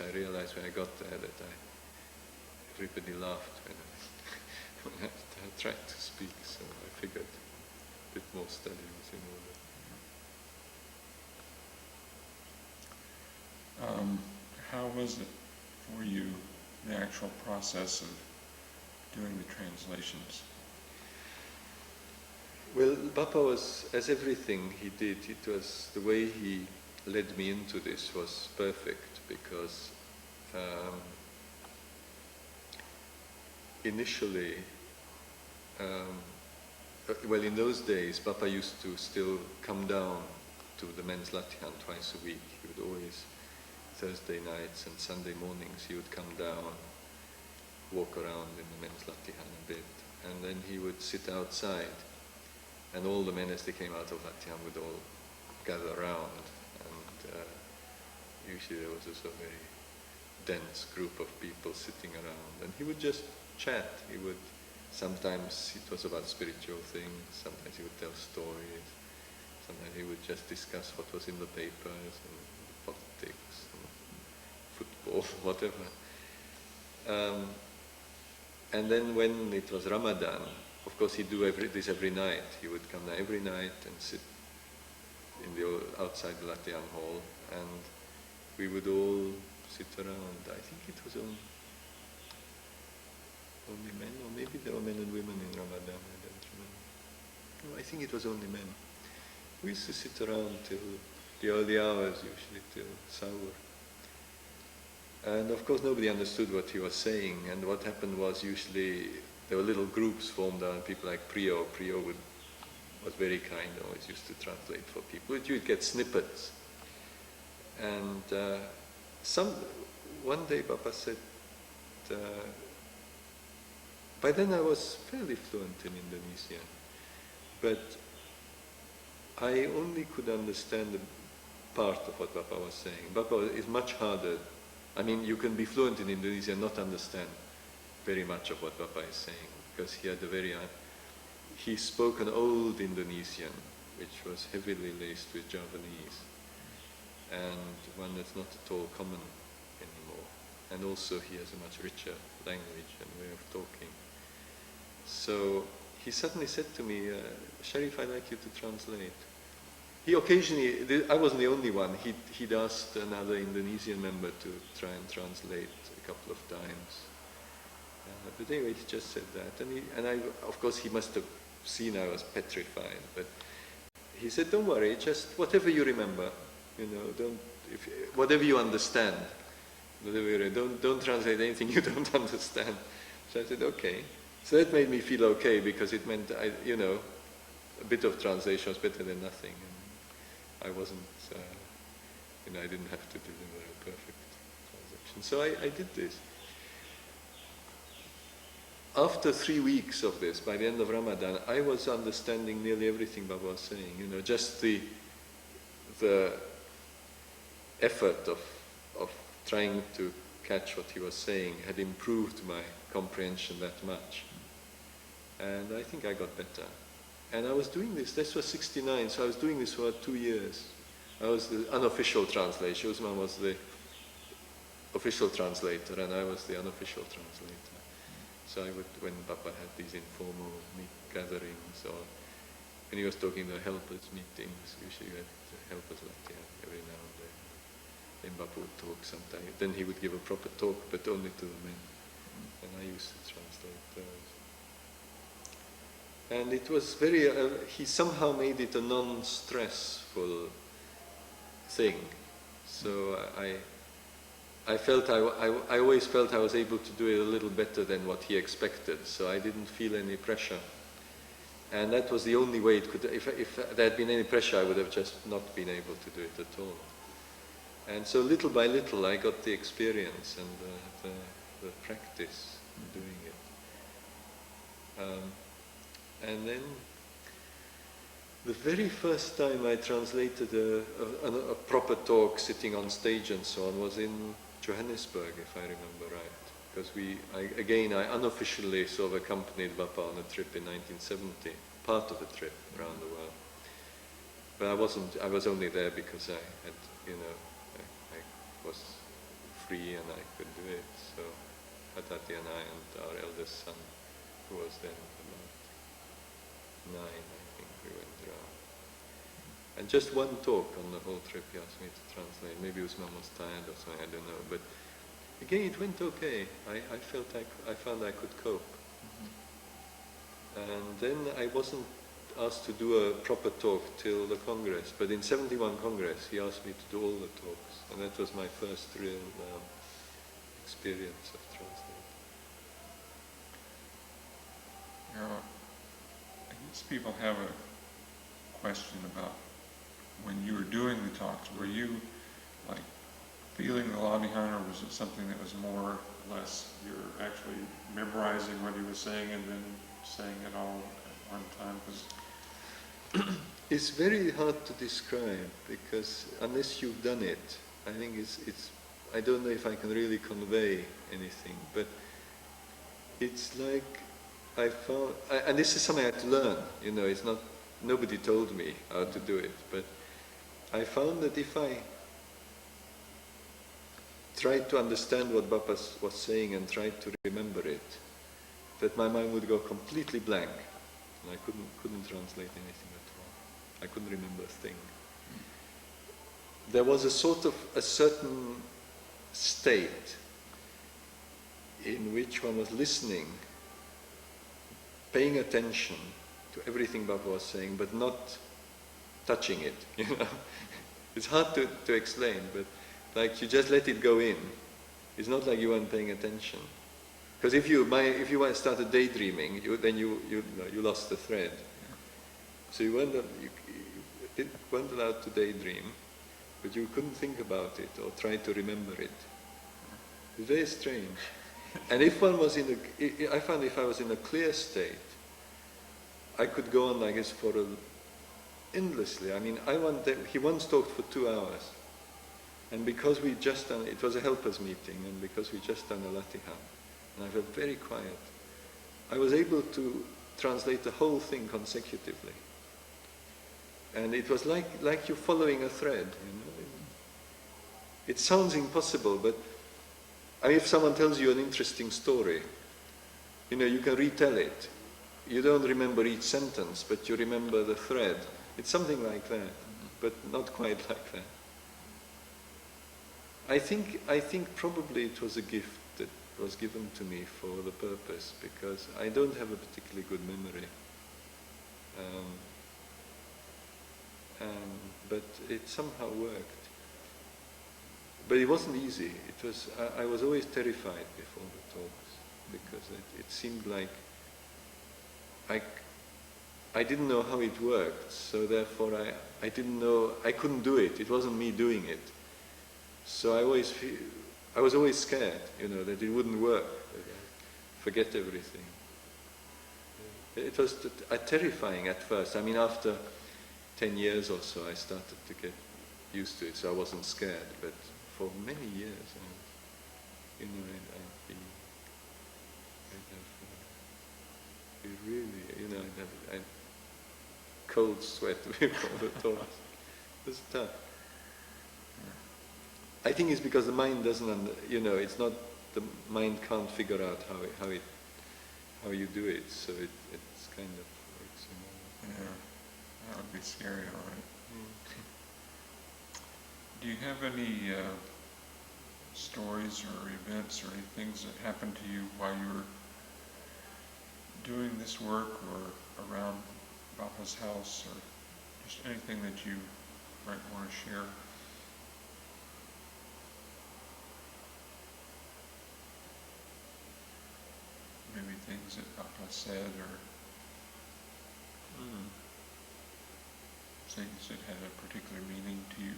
I realized when I got there that everybody laughed when I tried to speak, so I figured a bit more study was in order. How was it for you, the actual process of doing the translations? Well, Bapa was, as everything he did, it was the way he led me into this was perfect, because initially, well, in those days, Bapa used to still come down to the men's latihan twice a week. He would always, Thursday nights and Sunday mornings, he would come down, walk around in the men's latihan a bit, and then he would sit outside, and all the men, as they came out of latihan, would all gather around, and usually there was also a very dense group of people sitting around, and he would just chat. He would, sometimes it was about spiritual things, sometimes he would tell stories, sometimes he would just discuss what was in the papers and politics and football, whatever. And then when it was Ramadan, of course he'd do this every night. He would come there every night and sit in the outside the Latihan hall, and we would all sit around. I think it was only men, or maybe there were men and women in Ramadan, I don't remember. No, I think it was only men. We used to sit around till the early hours, usually till Sahur. And of course nobody understood what he was saying, and what happened was usually there were little groups formed around people like Priyo. Priyo was very kind, always used to translate for people. You would get snippets. And one day Bapa said, by then I was fairly fluent in Indonesian, but I only could understand a part of what Bapa was saying. Bapa is much harder. I mean, you can be fluent in Indonesian and not understand very much of what Bapa is saying, because he had he spoke an old Indonesian, which was heavily laced with Javanese, and one that's not at all common anymore. And also he has a much richer language and way of talking. So he suddenly said to me, Sharif, I'd like you to translate. He occasionally, I wasn't the only one, he'd asked another Indonesian member to try and translate a couple of times. But anyway, he just said that. And of course, he must have seen I was petrified. But he said, don't worry, just whatever you remember, whatever you understand, don't translate anything you don't understand. So I said, okay. So that made me feel okay, because it meant, a bit of translation was better than nothing. And I wasn't, I didn't have to deliver a perfect translation. So I did this. After 3 weeks of this, by the end of Ramadan, I was understanding nearly everything Baba was saying. Just the effort of trying to catch what he was saying had improved my comprehension that much. And I think I got better. And I was doing this was 69, so I was doing this for 2 years. I was the unofficial translator. Usman was the official translator, and I was the unofficial translator. So I would, when Bapa had these informal gatherings, or when he was talking to helpers meetings, usually we had helpers latihan every now and then. Then Bapa would talk sometimes. Then he would give a proper talk, but only to the men. And I used to translate those. And it was very, he somehow made it a non-stressful thing. So I felt, I always felt I was able to do it a little better than what he expected, so I didn't feel any pressure. And that was the only way it could, if there had been any pressure, I would have just not been able to do it at all. And so little by little I got the experience and the practice in doing it. And then the very first time I translated a proper talk sitting on stage and so on was in Johannesburg, if I remember right. Because I unofficially sort of accompanied Bapa on a trip in 1970, part of a trip around the world. But I was only there because I had, I was free and I could do it. So Hatati and I and our eldest son, who was then about 9, I think, we went around. And just one talk on the whole trip he asked me to translate. Maybe Usman was tired or something, I don't know. But again, it went okay. I found I could cope. And then I wasn't asked to do a proper talk till the Congress, but in 71 Congress he asked me to do all the talks, and that was my first real experience of translating. Now, I guess people have a question about when you were doing the talks, were you like feeling the latihan, or was it something that was more or less you're actually memorizing what he was saying and then saying it all at one time? It's very hard to describe, because unless you've done it, I think I don't know if I can really convey anything, but it's like I found, and this is something I had to learn, it's not, nobody told me how to do it, but I found that if I tried to understand what Bappa was saying and tried to remember it, that my mind would go completely blank, and I couldn't translate anything at all. I couldn't remember a thing. There was a certain state in which one was listening, paying attention to everything Bappa was saying, but not touching it. It's hard to explain, but like you just let it go in. It's not like you weren't paying attention. Because if you started daydreaming, then you lost the thread. So you weren't allowed to daydream, but you couldn't think about it or try to remember it. It's very strange. And if one was I found if I was in a clear state, I could go on like this endlessly. I mean, he once talked for 2 hours. And because we just done, it was a helpers meeting, and because we just done a latihan, and I felt very quiet, I was able to translate the whole thing consecutively. And it was like you're following a thread, It sounds impossible, but if someone tells you an interesting story, you can retell it. You don't remember each sentence, but you remember the thread. It's something like that, but not quite like that. I think probably it was a gift that was given to me for the purpose, because I don't have a particularly good memory. But it somehow worked. But it wasn't easy. I was always terrified before the talks, because it seemed like I didn't know how it worked, so therefore I didn't know, I couldn't do it. It wasn't me doing it. So I was always scared, that it wouldn't work, that I'd forget everything. It was terrifying at first. After 10 years or so, I started to get used to it, so I wasn't scared. But for many years, I'd cold sweat before the talks. It was tough. I think it's because the mind doesn't, it's not, the mind can't figure out how you do it, so it's kind of works. Yeah, that would be scary, all right. Do you have any stories or events or any things that happened to you while you were doing this work or around Bappa's house, or just anything that you might want to share? Maybe things that Bappa said, or things that had a particular meaning to you?